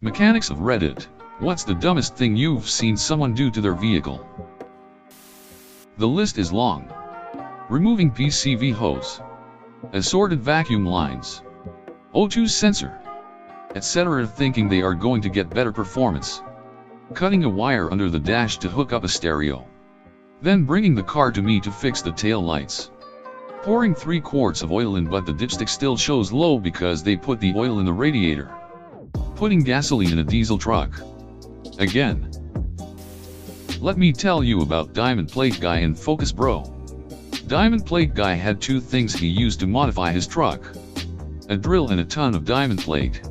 Mechanics of Reddit, what's the dumbest thing you've seen someone do to their vehicle? The list is long. Removing PCV hose, assorted vacuum lines, O2 sensor, etc., thinking they are going to get better performance. Cutting a wire under the dash to hook up a stereo. Then bringing the car to me to fix the tail lights. Pouring 3 quarts of oil in, but the dipstick still shows low because they put the oil in the radiator. Putting gasoline in a diesel truck. Again. Let me tell you about Diamond Plate Guy and Focus Bro. Diamond Plate Guy had 2 things he used to modify his truck. A drill and a ton of diamond plate.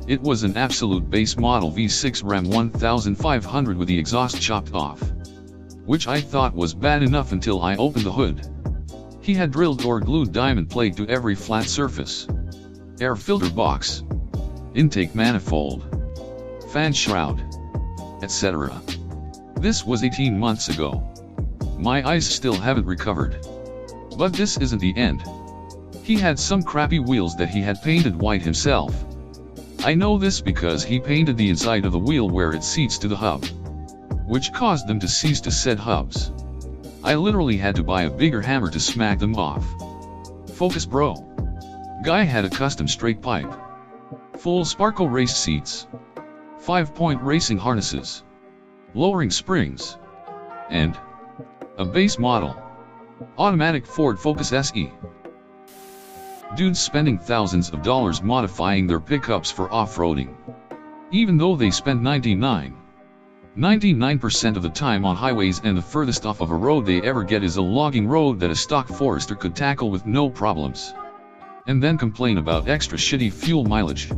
It was an absolute base model V6 Ram 1500 with the exhaust chopped off. Which I thought was bad enough until I opened the hood. He had drilled or glued diamond plate to every flat surface. Air filter box, intake manifold, fan shroud, etc. This was 18 months ago. My eyes still haven't recovered. But this isn't the end. He had some crappy wheels that he had painted white himself. I know this because he painted the inside of the wheel where it seats to the hub, which caused them to cease to set hubs. I literally had to buy a bigger hammer to smack them off. Focus Bro. Guy had a custom straight pipe, full Sparco race seats, 5-point racing harnesses, lowering springs, and a base model automatic Ford Focus SE. Dudes spending thousands of dollars modifying their pickups for off-roading. Even though they spend 99% of the time on highways, and the furthest off of a road they ever get is a logging road that a stock Forester could tackle with no problems. And then complain about extra shitty fuel mileage.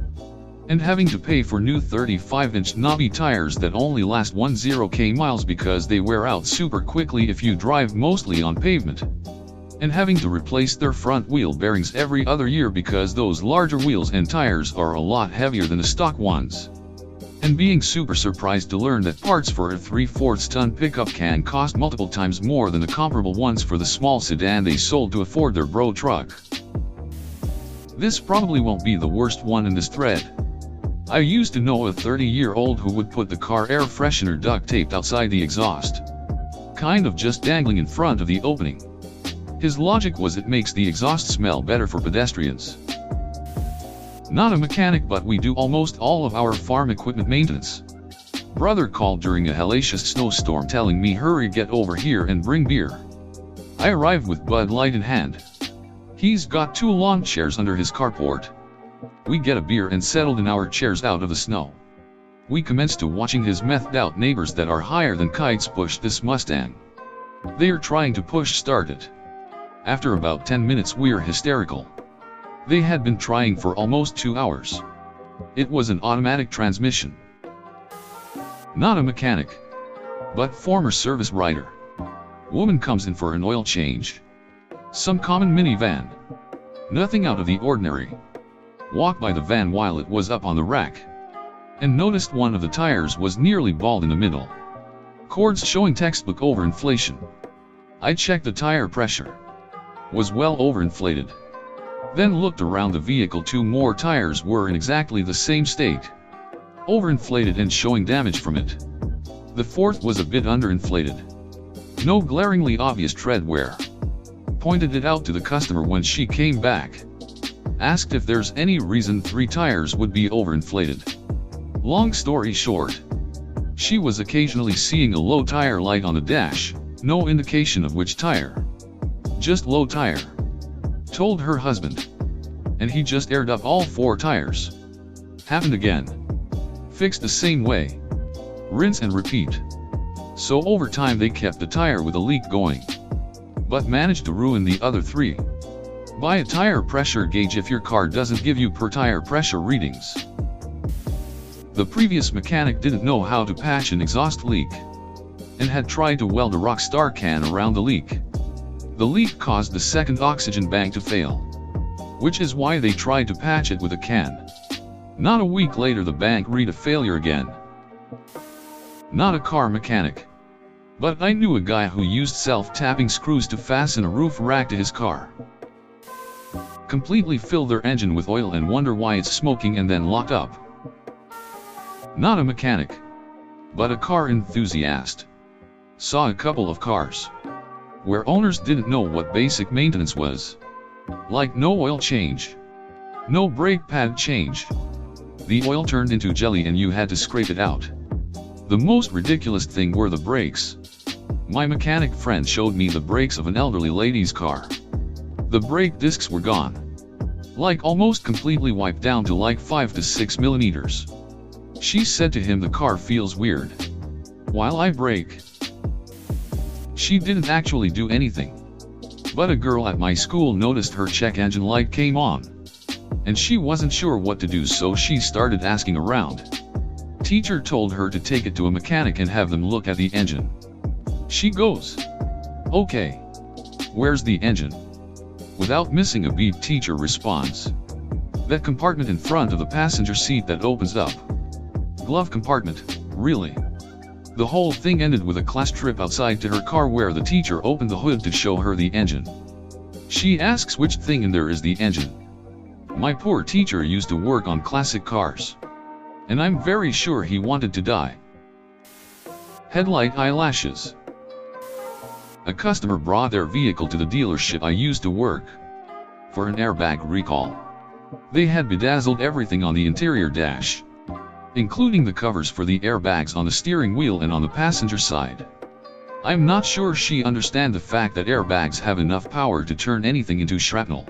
And having to pay for new 35-inch knobby tires that only last 10k miles because they wear out super quickly if you drive mostly on pavement. And having to replace their front wheel bearings every other year because those larger wheels and tires are a lot heavier than the stock ones. And being super surprised to learn that parts for a 3/4 ton pickup can cost multiple times more than the comparable ones for the small sedan they sold to afford their bro truck. This probably won't be the worst one in this thread. I used to know a 30-year-old who would put the car air freshener duct taped outside the exhaust, kind of just dangling in front of the opening. His logic was it makes the exhaust smell better for pedestrians. Not a mechanic, but we do almost all of our farm equipment maintenance. Brother called during a hellacious snowstorm telling me hurry, get over here and bring beer. I arrived with Bud Light in hand. He's got 2 lawn chairs under his carport. We get a beer and settled in our chairs out of the snow. We commenced to watching his methed out neighbors that are higher than kites push this Mustang. They're trying to push start it. After about 10 minutes we're hysterical. They had been trying for almost 2 hours. It was an automatic transmission. Not a mechanic, but former service rider. Woman comes in for an oil change. Some common minivan. Nothing out of the ordinary. Walked by the van while it was up on the rack, and noticed one of the tires was nearly bald in the middle. Cords showing textbook overinflation. I checked the tire pressure. Was well overinflated. Then looked around the vehicle. 2 more tires were in exactly the same state. Overinflated and showing damage from it. The 4th was a bit underinflated. No glaringly obvious tread wear. Pointed it out to the customer when she came back. Asked if there's any reason 3 tires would be overinflated. Long story short, she was occasionally seeing a low tire light on the dash, no indication of which tire. Just low tire. Told her husband. And he just aired up all 4 tires. Happened again. Fixed the same way. Rinse and repeat. So over time they kept the tire with a leak going, but managed to ruin the other 3. Buy a tire pressure gauge if your car doesn't give you per tire pressure readings. The previous mechanic didn't know how to patch an exhaust leak, and had tried to weld a Rockstar can around the leak. The leak caused the second oxygen bank to fail, which is why they tried to patch it with a can. Not a week later the bank read a failure again. Not a car mechanic, but I knew a guy who used self-tapping screws to fasten a roof rack to his car. Completely fill their engine with oil and wonder why it's smoking and then lock up. Not a mechanic, but a car enthusiast. Saw a couple of cars where owners didn't know what basic maintenance was. Like no oil change, no brake pad change. The oil turned into jelly and you had to scrape it out. The most ridiculous thing were the brakes. My mechanic friend showed me the brakes of an elderly lady's car. The brake discs were gone. Like almost completely wiped down to like 5 to 6 millimeters. She said to him, the car feels weird while I brake. She didn't actually do anything. But a girl at my school noticed her check engine light came on. And she wasn't sure what to do, so she started asking around. Teacher told her to take it to a mechanic and have them look at the engine. She goes, "Okay, where's the engine?" Without missing a beat, teacher responds, "That compartment in front of the passenger seat that opens up." Glove compartment, really? The whole thing ended with a class trip outside to her car where the teacher opened the hood to show her the engine. She asks which thing in there is the engine. My poor teacher used to work on classic cars. And I'm very sure he wanted to die. Headlight eyelashes. A customer brought their vehicle to the dealership I used to work for an airbag recall. They had bedazzled everything on the interior dash, including the covers for the airbags on the steering wheel and on the passenger side. I'm not sure she understands the fact that airbags have enough power to turn anything into shrapnel.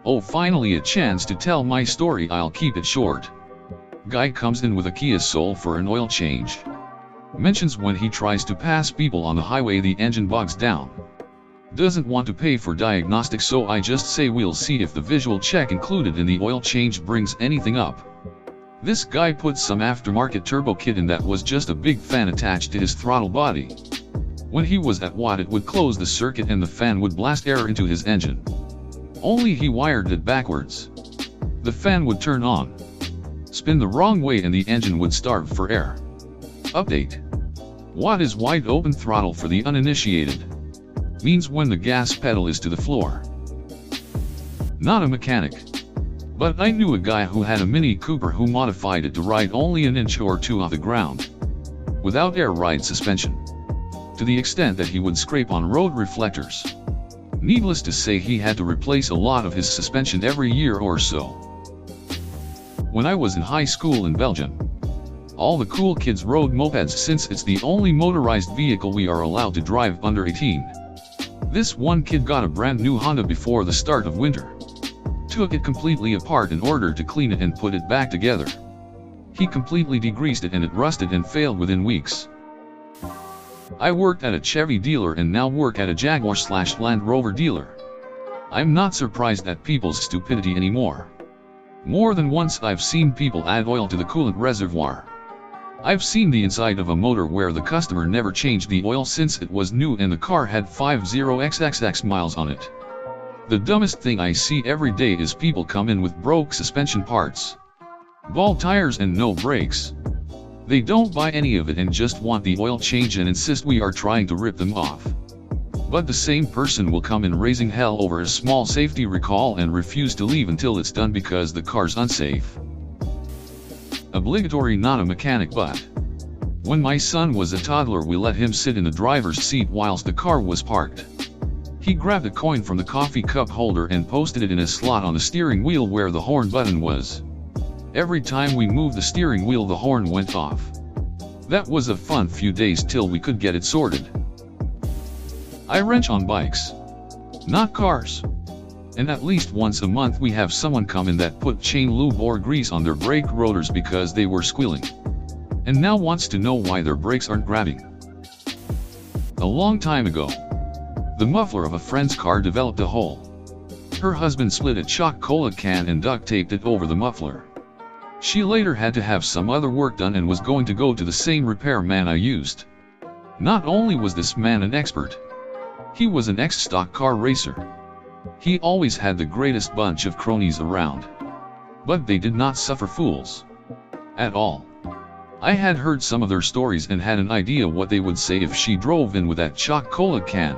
Oh, finally a chance to tell my story. I'll keep it short. Guy comes in with a Kia Soul for an oil change. Mentions when he tries to pass people on the highway the engine bogs down. Doesn't want to pay for diagnostics, so I just say we'll see if the visual check included in the oil change brings anything up. This guy put some aftermarket turbo kit in that was just a big fan attached to his throttle body. When he was at watt, it would close the circuit and the fan would blast air into his engine. Only he wired it backwards. The fan would turn on, spin the wrong way, and the engine would starve for air. Update. Watt is wide open throttle for the uninitiated. Means when the gas pedal is to the floor. Not a mechanic. But I knew a guy who had a Mini Cooper who modified it to ride only an inch or two off the ground, without air ride suspension, to the extent that he would scrape on road reflectors. Needless to say, he had to replace a lot of his suspension every year or so. When I was in high school in Belgium, all the cool kids rode mopeds since it's the only motorized vehicle we are allowed to drive under 18. This one kid got a brand new Honda before the start of winter. Took it completely apart in order to clean it and put it back together. He completely degreased it and it rusted and failed within weeks. I worked at a Chevy dealer and now work at a Jaguar/Land Rover dealer. I'm not surprised at people's stupidity anymore. More than once I've seen people add oil to the coolant reservoir. I've seen the inside of a motor where the customer never changed the oil since it was new and the car had 50xxx miles on it. The dumbest thing I see every day is people come in with broke suspension parts, ball tires and no brakes. They don't buy any of it and just want the oil change and insist we are trying to rip them off. But the same person will come in raising hell over a small safety recall and refuse to leave until it's done because the car's unsafe. Obligatory. Not a mechanic, but when my son was a toddler we let him sit in the driver's seat whilst the car was parked. He grabbed a coin from the coffee cup holder and posted it in a slot on the steering wheel where the horn button was. Every time we moved the steering wheel the horn went off. That was a fun few days till we could get it sorted. I wrench on bikes, not cars. And at least once a month we have someone come in that put chain lube or grease on their brake rotors because they were squealing. And now wants to know why their brakes aren't grabbing. A long time ago, the muffler of a friend's car developed a hole. Her husband split a Coca-Cola can and duct taped it over the muffler. She later had to have some other work done and was going to go to the same repair man I used. Not only was this man an expert, he was an ex-stock car racer. He always had the greatest bunch of cronies around. But they did not suffer fools at all. I had heard some of their stories and had an idea what they would say if she drove in with that Coca-Cola can.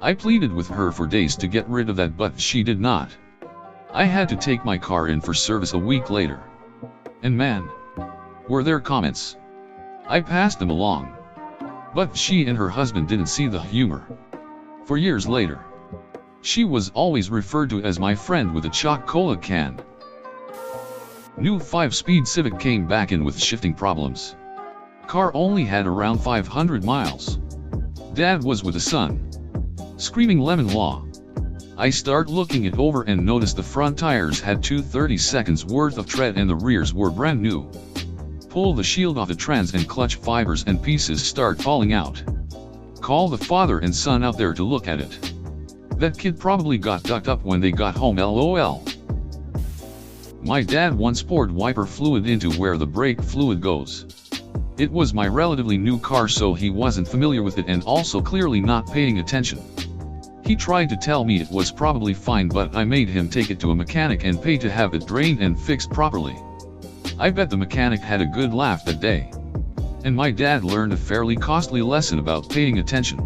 I pleaded with her for days to get rid of that, but she did not. I had to take my car in for service a week later. And man, were their comments. I passed them along. But she and her husband didn't see the humor. For years later, she was always referred to as my friend with a choc-cola can. New 5-speed Civic came back in with shifting problems. Car only had around 500 miles. Dad was with the son. Screaming lemon law. I start looking it over and noticed the front tires had 230 seconds worth of tread and the rears were brand new. Pull the shield off the trans and clutch fibers and pieces start falling out. Call the father and son out there to look at it. That kid probably got ducked up when they got home, LOL. My dad once poured wiper fluid into where the brake fluid goes. It was my relatively new car, so he wasn't familiar with it and also clearly not paying attention. He tried to tell me it was probably fine, but I made him take it to a mechanic and pay to have it drained and fixed properly. I bet the mechanic had a good laugh that day. And my dad learned a fairly costly lesson about paying attention.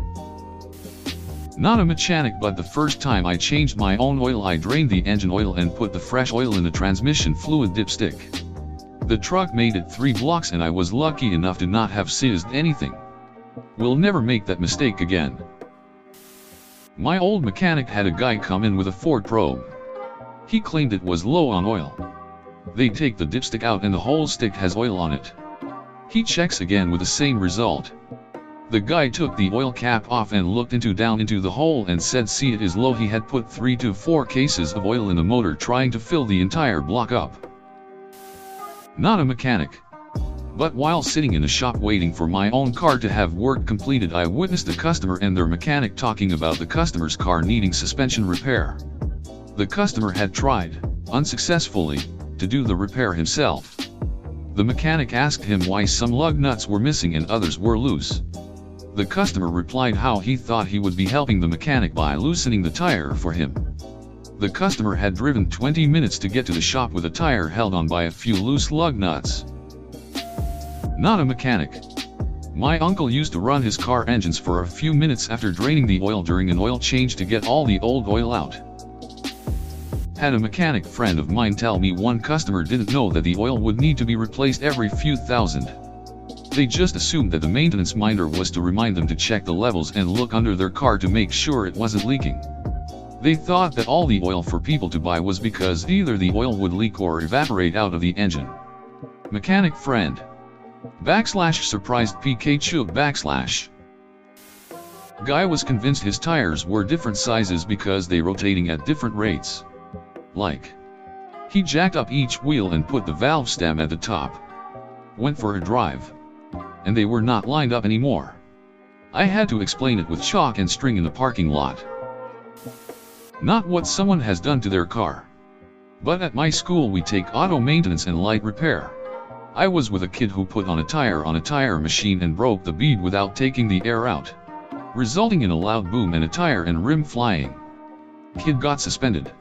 Not a mechanic, but the first time I changed my own oil, I drained the engine oil and put the fresh oil in the transmission fluid dipstick. The truck made it 3 blocks and I was lucky enough to not have seized anything. We'll never make that mistake again. My old mechanic had a guy come in with a Ford probe. He claimed it was low on oil. They take the dipstick out and the whole stick has oil on it. He checks again with the same result. The guy took the oil cap off and looked down into the hole and said, "See, it is low." He had put 3 to 4 cases of oil in the motor trying to fill the entire block up. Not a mechanic. But while sitting in a shop waiting for my own car to have work completed, I witnessed a customer and their mechanic talking about the customer's car needing suspension repair. The customer had tried, unsuccessfully, to do the repair himself. The mechanic asked him why some lug nuts were missing and others were loose. The customer replied how he thought he would be helping the mechanic by loosening the tire for him. The customer had driven 20 minutes to get to the shop with a tire held on by a few loose lug nuts. Not a mechanic. My uncle used to run his car engines for a few minutes after draining the oil during an oil change to get all the old oil out. Had a mechanic friend of mine tell me one customer didn't know that the oil would need to be replaced every few thousand. They just assumed that the maintenance minder was to remind them to check the levels and look under their car to make sure it wasn't leaking. They thought that all the oil for people to buy was because either the oil would leak or evaporate out of the engine. Mechanic friend. /surprised PK / Guy was convinced his tires were different sizes because they rotating at different rates. Like. He jacked up each wheel and put the valve stem at the top. Went for a drive. And they were not lined up anymore. I had to explain it with chalk and string in the parking lot. Not what someone has done to their car. But at my school we take auto maintenance and light repair. I was with a kid who put on a tire machine and broke the bead without taking the air out, resulting in a loud boom and a tire and rim flying. Kid got suspended.